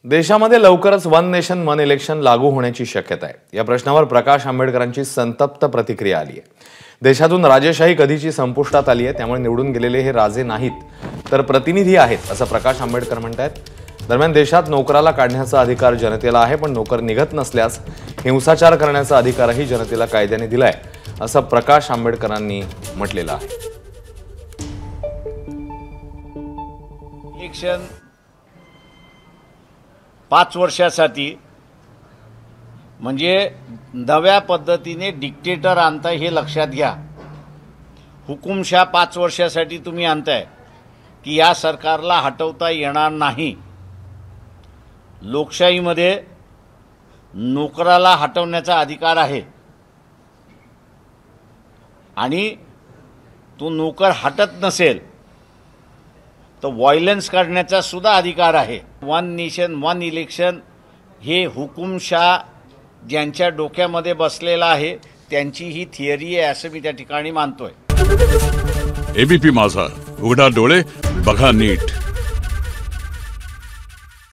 देशामध्ये लवकरच one nation one election लागू होण्याची शक्यता आहे। या प्रश्नावर प्रकाश आंबेडकरांची संतप्त प्रतिक्रिया आली आहे। देशातून राजेशाही कधीची संपुष्टात आली आहे, त्यामुळे निवडून गेलेले हे राजे नाहीत तर प्रतिनिधी आहेत असं प्रकाश आंबेडकर म्हणतात। दरम्यान देशात नोकराला काढण्याचा अधिकार जनतेला आहे, पण नोकर निघत नसल्यास हिंसाचार करण्याचा अधिकारही जनतेला कायद्याने दिलाय असं प्रकाश आंबेडकरांनी म्हटलेलं आहे। इलेक्शन 5 वर्षासाठी म्हणजे नव्या पद्धतीने डिक्टेटर आणताय हे लक्षात घ्या। हुकुमशाह 5 वर्षासाठी तुम्ही आणताय की या सरकारला हटवता येणार नाही। लोकशाहीमध्ये नोकराला हटवण्याचा अधिकार आहे आणि तो नोकर हटत नसेल तो व्हायलन्स करण्याचा सुद्धा अधिकार आहे। वन नेशन वन इलेक्शन हे हुकुमशाह ज्यांच्या डोक्यामध्ये बसलेला आहे त्यांची ही थिअरी आहे असं मी त्या ठिकाणी मानतोय। एबीपी माझा, उघडा डोळे बघा नीट।